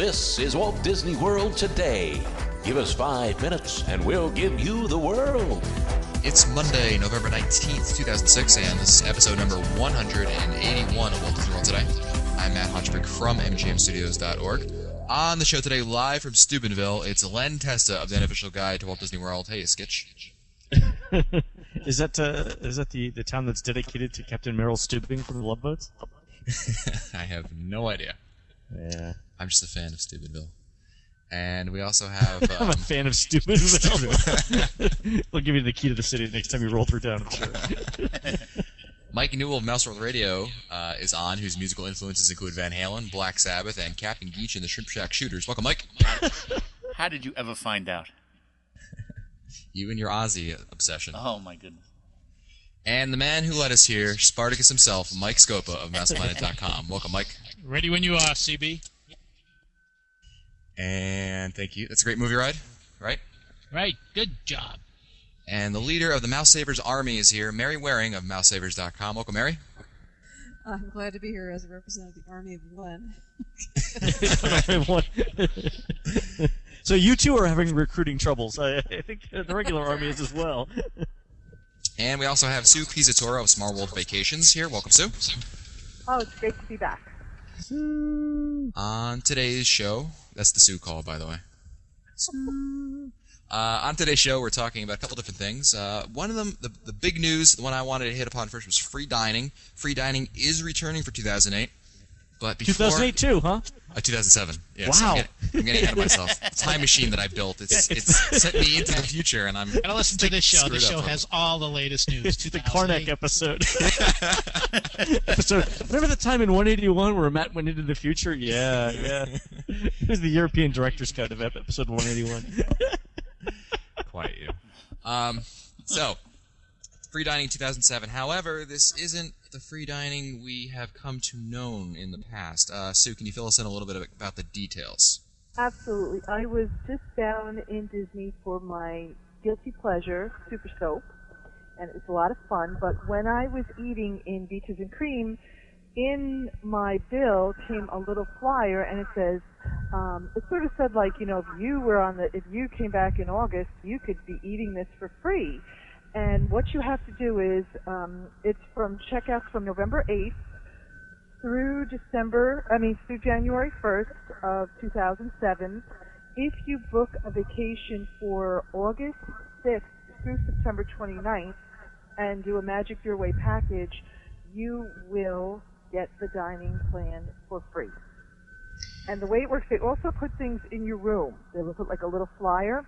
This is Walt Disney World Today. Give us 5 minutes and we'll give you the world. It's Monday, November 19th, 2006, and this is episode number 181 of Walt Disney World Today. I'm Matt Hodgbrick from mgmstudios.org. On the show today, live from Steubenville, it's Len Testa of the Unofficial Guide to Walt Disney World. Hey, Skitch. Is that the town that's dedicated to Captain Merrill Stubing from the Love Boats? I have no idea. Yeah. I'm just a fan of Steubenville. And we also have... I'm a fan of Steubenville. We'll give you the key to the city next time you roll through town, I'm sure. Mike Newell of Mouse World Radio is on, whose musical influences include Van Halen, Black Sabbath, and Captain Geach and the Shrimp Shack Shooters. Welcome, Mike. How did you ever find out? You and your Ozzy obsession. Oh, my goodness. And the man who led us here, Spartacus himself, Mike Scopa of MousePlanet.com. Welcome, Mike. Ready when you are, CB. And thank you. That's a great movie ride, right? Right. Good job. And the leader of the Mouse Savers Army is here, Mary Waring of MouseSavers.com. Welcome, Mary. I'm glad to be here as a representative of the Army of One. So you two are having recruiting troubles. I think the regular army is as well. And we also have Sue Pizzatora of Small World Vacations here. Welcome, Sue. Oh, it's great to be back. On today's show, that's the Sue call, by the way. On today's show, we're talking about a couple different things. One of them, the big news, the one I wanted to hit upon first, was free dining. Free dining is returning for 2008. But before 2008 too, huh? 2007. Yes, wow. I'm getting ahead of myself. The time machine that I built, it's sent me into the future, and I'm gotta listen to this show. This show has all the latest news. The Karnak episode. Remember the time in 181 where Matt went into the future? Yeah. It was the European director's cut of episode 181. Quite you. So, free dining 2007. However, this isn't the free dining we have come to know in the past. Sue, can you fill us in a little bit about the details? Absolutely. I was just down in Disney for my guilty pleasure, Super Soap, and it was a lot of fun. But when I was eating in Beaches and Cream, in my bill came a little flyer, and it says, it sort of said like, if you came back in August, you could be eating this for free. And what you have to do is, it's from checkouts from November 8th through January 1st of 2007. If you book a vacation for August 6th through September 29th and do a Magic Your Way package, you will get the dining plan for free. And the way it works, they also put things in your room. They will put like a little flyer,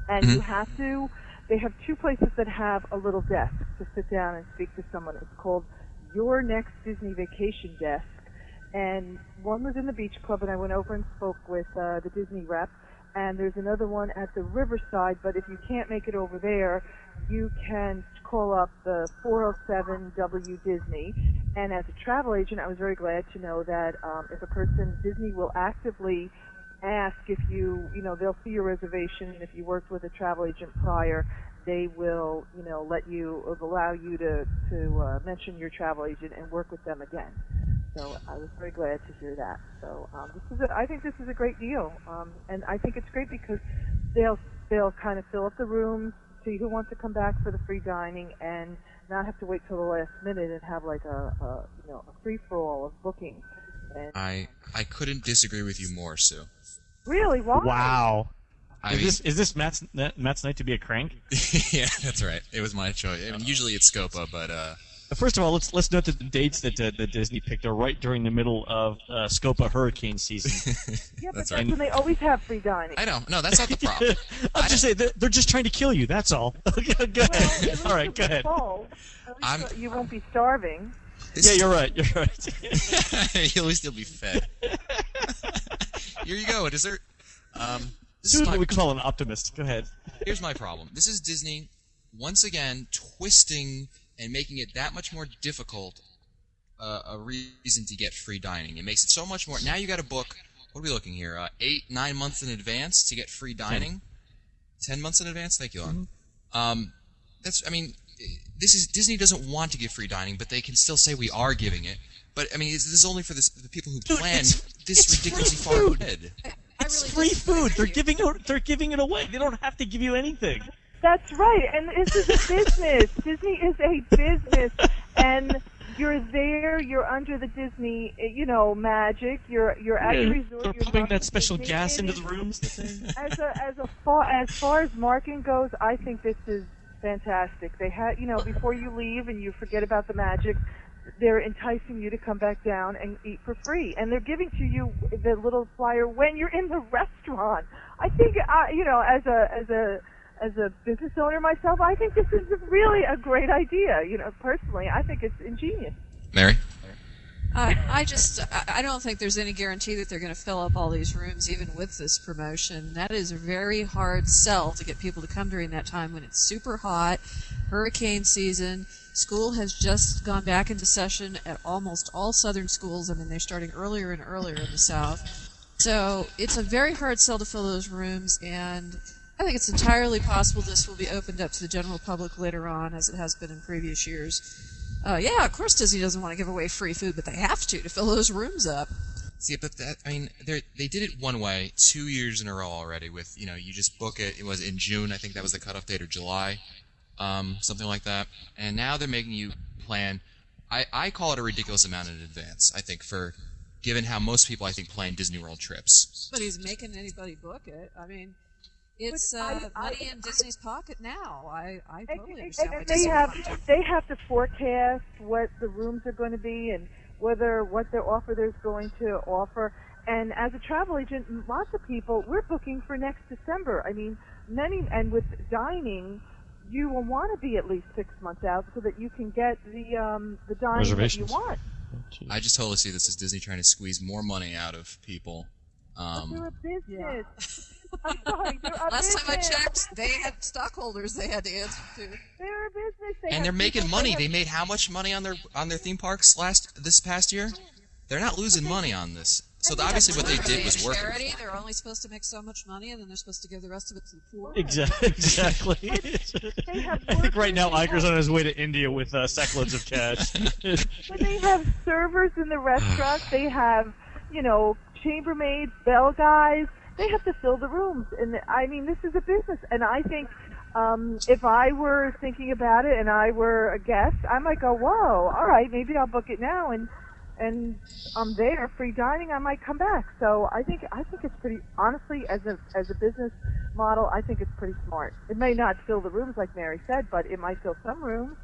and you have to... They have two places that have a little desk to sit down and speak to someone. It's called Your Next Disney Vacation Desk. And one was in the Beach Club, and I went over and spoke with the Disney rep. And there's another one at the Riverside, but if you can't make it over there, you can call up the 407-W-Disney. And as a travel agent, I was very glad to know that if a person, Disney will actively ask if they'll see your reservation, and if you worked with a travel agent prior, they will, allow you to mention your travel agent and work with them again. So I was very glad to hear that. So I think this is a great deal, and I think it's great because they'll kind of fill up the rooms, see who wants to come back for the free dining, and not have to wait till the last minute and have like a free for all of booking. And I couldn't disagree with you more, Sue. Really? Why? Wow. Is this Matt's night to be a crank? Yeah, that's right. It was my choice. I mean, usually it's Scopa, but first of all, let's note that the dates that Disney picked are right during the middle of Scopa hurricane season. Yeah, but that's that's right. when they always have free dining. I know. No, that's not the problem. I'm just saying they're just trying to kill you. That's all. Go ahead. All right, go ahead. At least you won't be starving. You're right. You're right. You'll always still be fed. Here you go, a dessert. This is what we call an optimist. Go ahead. Here's my problem. This is Disney, once again, twisting and making it that much more difficult a reason to get free dining. It makes it so much more. Now you got to book, what are we looking here, 8-9 months in advance to get free dining? 10 months in advance? Thank you, Lon. Disney doesn't want to give free dining, but they can still say we are giving it. But, this is only for the people who plan this It's ridiculously free far food. ahead. It's really free disagree food. with They're you. giving it away. They don't have to give you anything. That's right, and this is a business. Disney is a business, and you're there. You're under the Disney, magic. You're at the resort. They're You're pumping not that special Disney. gas It into is- the rooms. as far as marketing goes, I think this is fantastic. They had, before you leave and you forget about the magic, they're enticing you to come back down and eat for free, and they're giving to you the little flyer when you're in the restaurant. I think, as a business owner myself, I think this is really a great idea. Personally, I think it's ingenious. Mary? I don't think there's any guarantee that they're going to fill up all these rooms even with this promotion. That is a very hard sell to get people to come during that time when it's super hot, hurricane season. School has just gone back into session at almost all southern schools. I mean, they're starting earlier and earlier in the South. So it's a very hard sell to fill those rooms, and I think it's entirely possible this will be opened up to the general public later on, as it has been in previous years. Yeah, of course Disney doesn't want to give away free food, but they have to fill those rooms up. See, but they did it one way 2 years in a row already with, you just book it. It was in June, I think that was the cutoff date, or July, something like that. And now they're making you plan. I call it a ridiculous amount in advance, I think, given how most people, I think, plan Disney World trips. But he's making anybody book it. I mean, it's money in Disney's pocket now. I totally understand why And Disney would want to. they have to forecast what the rooms are going to be and what their offer there's going to offer. And as a travel agent, lots of people, we're booking for next December. I mean, and with dining, you will want to be at least 6 months out so that you can get the dining that you Reservations. want. I just totally see this as Disney trying to squeeze more money out of people. But they're a business. Yeah. I'm sorry, they're a Last time I business. checked, they had stockholders they had to answer to. They're a business. And they're making money. They made how much money on their theme parks this past year? They're not losing money on this. So obviously what they did was working. Charity, they're only supposed to make so much money, and then they're supposed to give the rest of it to the poor. Exactly. They have I think right now workers. Iger's on his way to India with sackloads of cash. But they have servers in the restaurant. They have, chambermaids, bell guys. They have to fill the rooms. And I mean, this is a business. And I think if I were thinking about it and I were a guest, I might go, whoa, all right, maybe I'll book it now. And I'm there, free dining, I might come back. So I think it's pretty, honestly, as a business model, I think it's pretty smart. It may not fill the rooms like Mary said, but it might fill some rooms.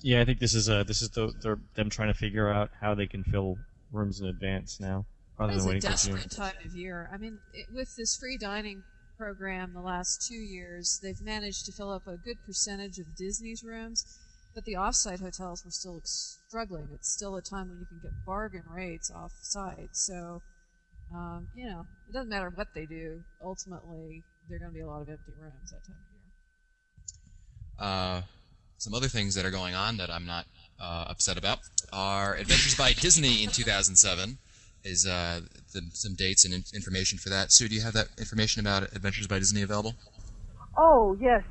Yeah, I think this is them trying to figure out how they can fill rooms in advance now, rather It's than a waiting for June. desperate time of year. I mean, with this free dining program the last 2 years, they've managed to fill up a good percentage of Disney's rooms, but the off-site hotels were still struggling. It's still a time when you can get bargain rates off-site. So, it doesn't matter what they do. Ultimately, there are going to be a lot of empty rooms that time of year. Some other things that are going on that I'm not upset about are Adventures by Disney in 2007. Is some dates and information for that. Sue, do you have that information about Adventures by Disney available? Oh, yes.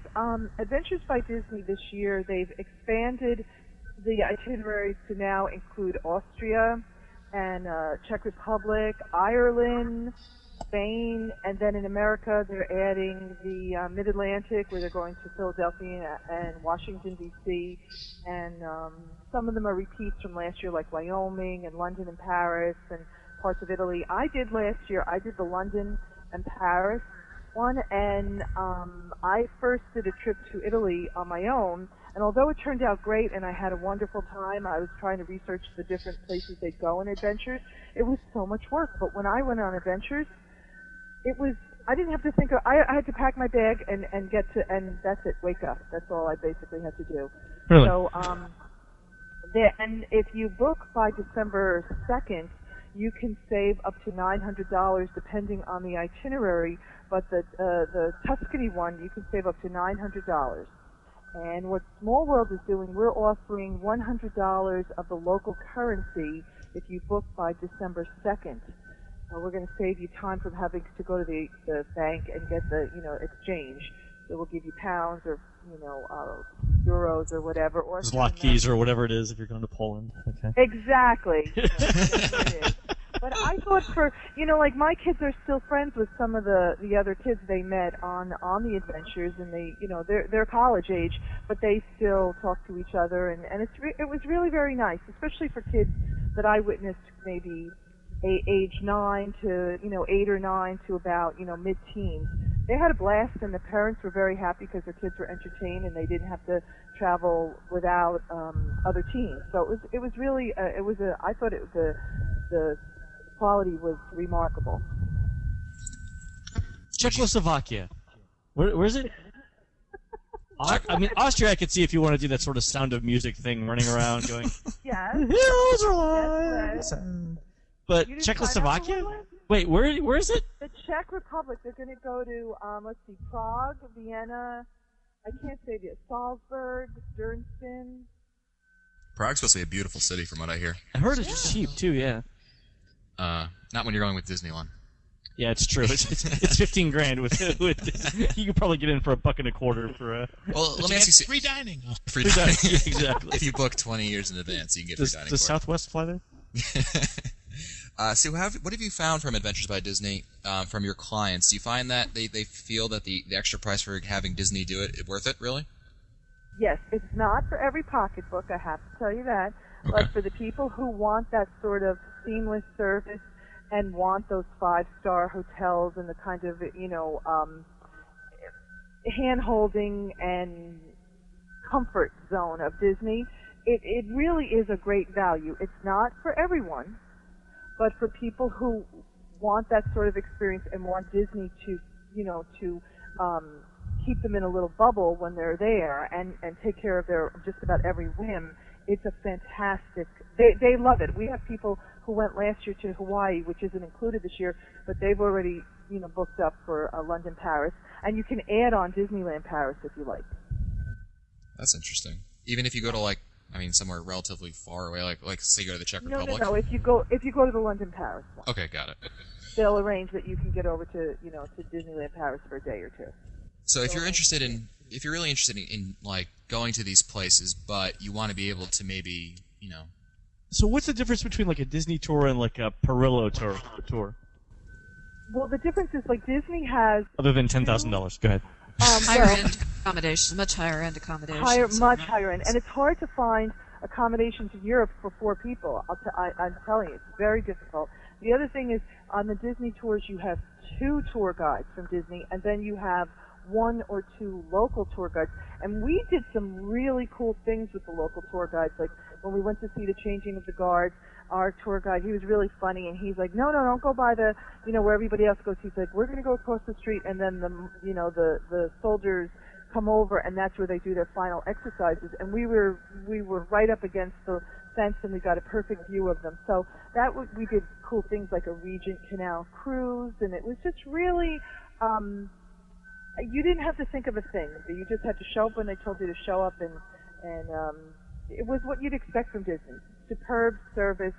Adventures by Disney this year, they've expanded the itineraries to now include Austria and Czech Republic, Ireland, Spain, and then in America they're adding the Mid-Atlantic, where they're going to Philadelphia and Washington, D.C., and some of them are repeats from last year, like Wyoming and London and Paris and parts of Italy. I did the London and Paris one, and I first did a trip to Italy on my own, and although it turned out great and I had a wonderful time, I was trying to research the different places they'd go in adventures. It was so much work, but when I went on adventures, I didn't have to think I had to pack my bag and that's it, wake up. That's all I basically had to do. Really? So, and if you book by December 2nd, you can save up to $900 depending on the itinerary, but the Tuscany one, you can save up to $900. And what Small World is doing, we're offering $100 of the local currency if you book by December 2nd. We're going to save you time from having to go to the bank and get the, exchange. So we'll give you pounds or, euros or whatever. Or Zlotys or whatever it is if you're going to Poland. Okay. Exactly. It is. But I thought like my kids are still friends with some of the other kids they met on the adventures, and they're college age, but they still talk to each other, and it was really very nice, especially for kids that I witnessed maybe age 9 to 8 or 9 to about mid-teens. They had a blast, and the parents were very happy because their kids were entertained and they didn't have to travel without other teens. So it was really I thought the quality was remarkable. Czechoslovakia. Where is it? I mean, Austria, I could see if you want to do that sort of Sound of Music thing, running around going, Yes. hills are Yes, light. But You didn't Czechoslovakia? sign up for one? Wait, where is it? The Czech Republic. They're going to go to let's see, Prague, Vienna. I can't say the Salzburg, Dresden. Prague's supposed to be a beautiful city, from what I hear. I heard it's cheap too. Yeah. Not when you're going with Disneyland. Yeah, it's true. It's $15,000 with you could probably get in for $1.25 for a. Well, let me ask you. Free dining. Free dining. Exactly. If you book 20 years in advance, you can get free dining. Does for Southwest fly there? So what have you found from Adventures by Disney, from your clients? Do you find that they feel that the extra price for having Disney do it is worth it, really? Yes, it's not for every pocketbook, I have to tell you that. Okay. But for the people who want that sort of seamless service and want those 5-star hotels and the kind of, hand-holding and comfort zone of Disney, it really is a great value. It's not for everyone, but for people who want that sort of experience and want Disney to keep them in a little bubble when they're there and take care of their just about every whim, it's a fantastic. They love it. We have people who went last year to Hawaii, which isn't included this year, but they've already booked up for London, Paris, and you can add on Disneyland Paris if you like. That's interesting. Even if you go to somewhere relatively far away, like say you go to the Czech Republic. No. If you go to the London, Paris one, Okay, got it. they'll arrange that you can get over to to Disneyland Paris for a day or two. So if you're really interested in like going to these places, but you want to be able to maybe So what's the difference between like a Disney tour and like a Perillo tour? Well, the difference is like Disney has Other than $10,000. Go ahead. Higher-end accommodations, much higher-end accommodations. much higher end, and it's hard to find accommodations in Europe for 4 people. I'm telling you, it's very difficult. The other thing is, on the Disney tours, you have 2 tour guides from Disney, and then you have 1 or 2 local tour guides. And we did some really cool things with the local tour guides, like when we went to see the changing of the guards. Our tour guide, he was really funny, and he's like, no, don't go by the, where everybody else goes. He's like, we're going to go across the street, and then the soldiers come over, and that's where they do their final exercises. And we were right up against the fence, and we got a perfect view of them. So we did cool things like a Regent Canal cruise, and it was just really, you didn't have to think of a thing. You just had to show up when they told you to show up, and it was what you'd expect from Disney. Superb service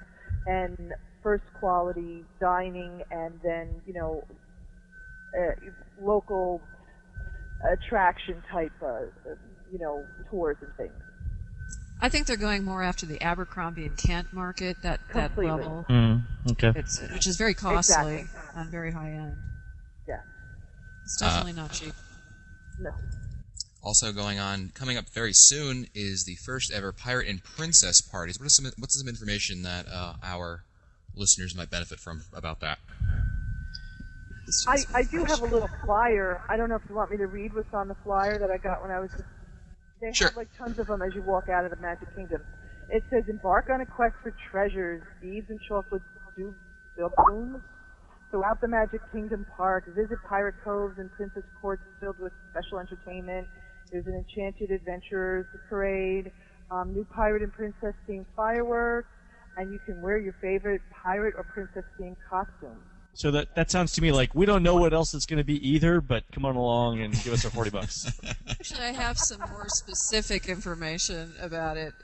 and first quality dining, and then local attraction type tours and things. I think they're going more after the Abercrombie and Kent market, that Completely. level, Okay. which is very costly Exactly. and very high end. Yeah. It's definitely not cheap. No. Also coming up very soon is the first ever Pirate and Princess parties. What's some information that our listeners might benefit from about that? I do have a little flyer. I don't know if you want me to read what's on the flyer that I got when I was. They Sure. have tons of them as you walk out of the Magic Kingdom. It says, embark on a quest for treasures, beads and chocolate doubloons throughout the Magic Kingdom Park. Visit pirate coves and princess courts filled with special entertainment. There's an Enchanted Adventurers parade, new pirate and princess themed fireworks, and you can wear your favorite pirate or princess themed costume. So that sounds to me like we don't know what else it's going to be either, but come on along and give us our $40. Actually, I have some more specific information about it.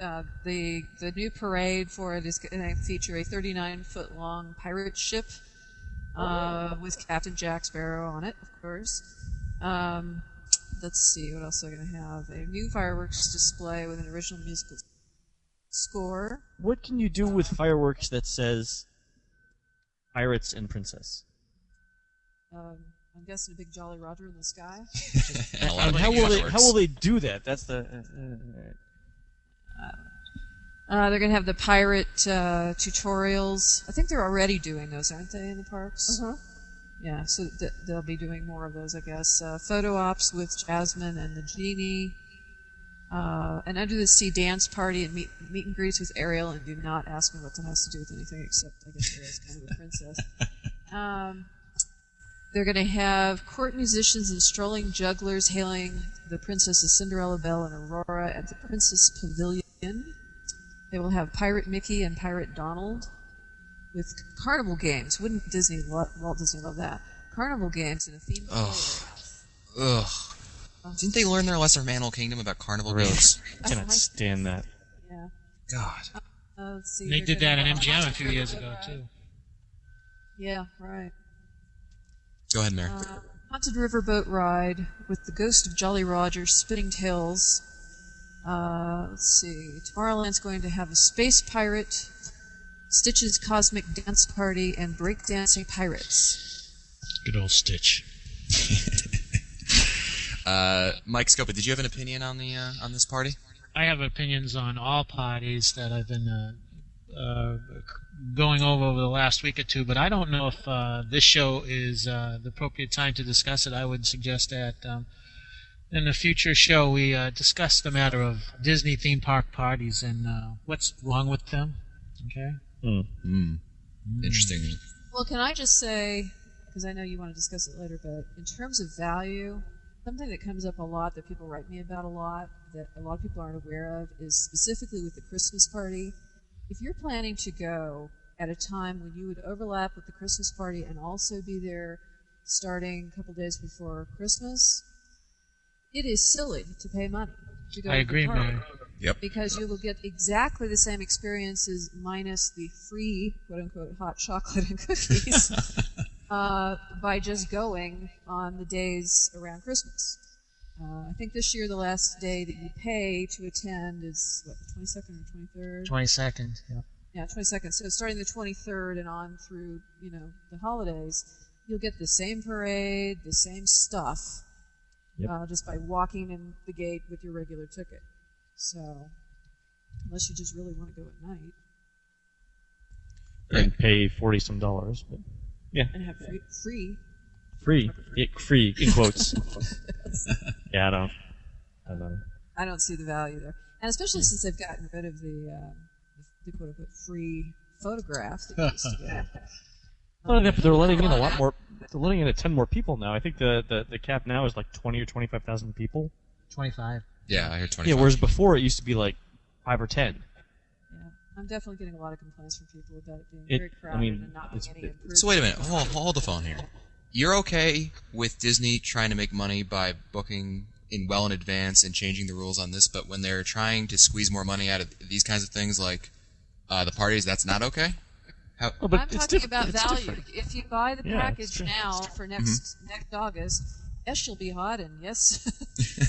The new parade for it is going to feature a 39-foot long pirate ship with Captain Jack Sparrow on it, of course. Let's see, what else are we going to have? A new fireworks display with an original musical score. What can you do with fireworks that says Pirates and Princess. I'm guessing a big Jolly Roger in the sky. And a lot of How fireworks. will they do that? That's the. They're going to have the pirate tutorials. I think they're already doing those, aren't they, in the parks? Uh-huh. Yeah, so they'll be doing more of those, I guess. Photo ops with Jasmine and the genie. An Under the Sea dance party and meet and greets with Ariel. And do not ask me what that has to do with anything except, I guess, Ariel's kind of a princess. They're going to have court musicians and strolling jugglers hailing the Princesses Cinderella, Belle, and Aurora at the Princess Pavilion. They will have Pirate Mickey and Pirate Donald with carnival games. Wouldn't Walt Disney love that? Carnival games in a themed play area. Ugh. Didn't they learn their lesson from Animal Kingdom about carnival Really? games? I cannot stand that. Yeah. God. Let's see. They they're did that gonna in have MGM a Haunted few River years Boat ago, Ride. too. Yeah, right. Go ahead, Mary. Haunted River Boat Ride with the Ghost of Jolly Roger spinning tails. Let's see. Tomorrowland's going to have a space pirate, Stitch's Cosmic Dance Party, and breakdancing pirates. Good old Stitch. Mike Scopa, did you have an opinion on the on this party? I have opinions on all parties that I've been going over the last week or two, but I don't know if this show is the appropriate time to discuss it. I would suggest that in a future show we discuss the matter of Disney theme park parties and what's wrong with them. Okay? Interesting. Well, can I just say, because I know you want to discuss it later, but in terms of value, something that comes up a lot that people write me about a lot, that a lot of people aren't aware of, is specifically with the Christmas party. If you're planning to go at a time when you would overlap with the Christmas party and also be there starting a couple days before Christmas, it is silly to pay money to go I to agree, the party. Mary. Yep. Because you will get exactly the same experiences minus the free, quote-unquote, hot chocolate and cookies by just going on the days around Christmas. I think this year the last day that you pay to attend is, what, the 22nd or 23rd? 22nd, yeah. Yeah, 22nd. So starting the 23rd and on through, the holidays, you'll get the same parade, the same stuff, just by walking in the gate with your regular ticket. So, unless you just really want to go at night. And pay $40-some, but yeah, And have free. free in quotes. Yeah, I don't know. I don't see the value there. And especially since they've gotten rid of the quote-unquote free photograph that you used to get. Not only that, but they're letting in a lot more. They're letting in 10 more people now. I think the cap now is like 20 or 25,000 people. 25. Yeah, I heard 25. Yeah, whereas before it used to be like 5 or 10. Yeah, I'm definitely getting a lot of complaints from people about it being It- very crowded I mean, and not being any improvement. So wait a minute. Hold the phone here. You're okay with Disney trying to make money by booking well in advance and changing the rules on this, but when they're trying to squeeze more money out of these kinds of things like the parties, that's not okay? How? Oh, but I'm it's talking different. about It's value. different. If you buy the Yeah, it's package true. now for next August, yes, you'll be hot, and yes,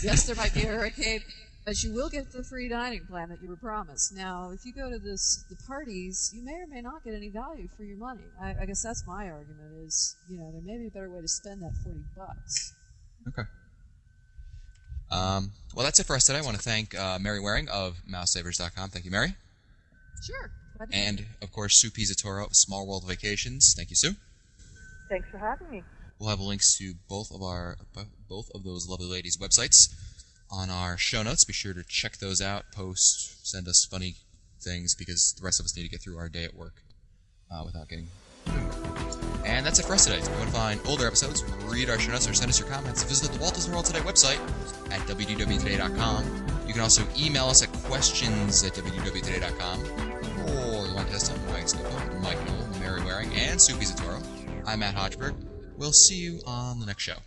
yes, there might be a hurricane, but you will get the free dining plan that you were promised. Now, if you go to the parties, you may or may not get any value for your money. I guess that's my argument. Is there may be a better way to spend that $40. Okay. Well, that's it for us today. I want to thank Mary Waring of MouseSavers.com. Thank you, Mary. Sure. And, of course, Sue Pizzatoro of Small World Vacations. Thank you, Sue. Thanks for having me. We'll have links to both of those lovely ladies' websites on our show notes. Be sure to check those out, post, send us funny things, because the rest of us need to get through our day at work without getting... And that's it for us today. If you want to find older episodes, read our show notes, or send us your comments, visit the Walt Disney World Today website at wdwtoday.com. You can also email us at questions@wdwtoday.com. Or you want to test on Mike Scopa, Mike Knoll, Mary Waring, and Sue Pizzatoro. I'm Matt Hodgeberg. We'll see you on the next show.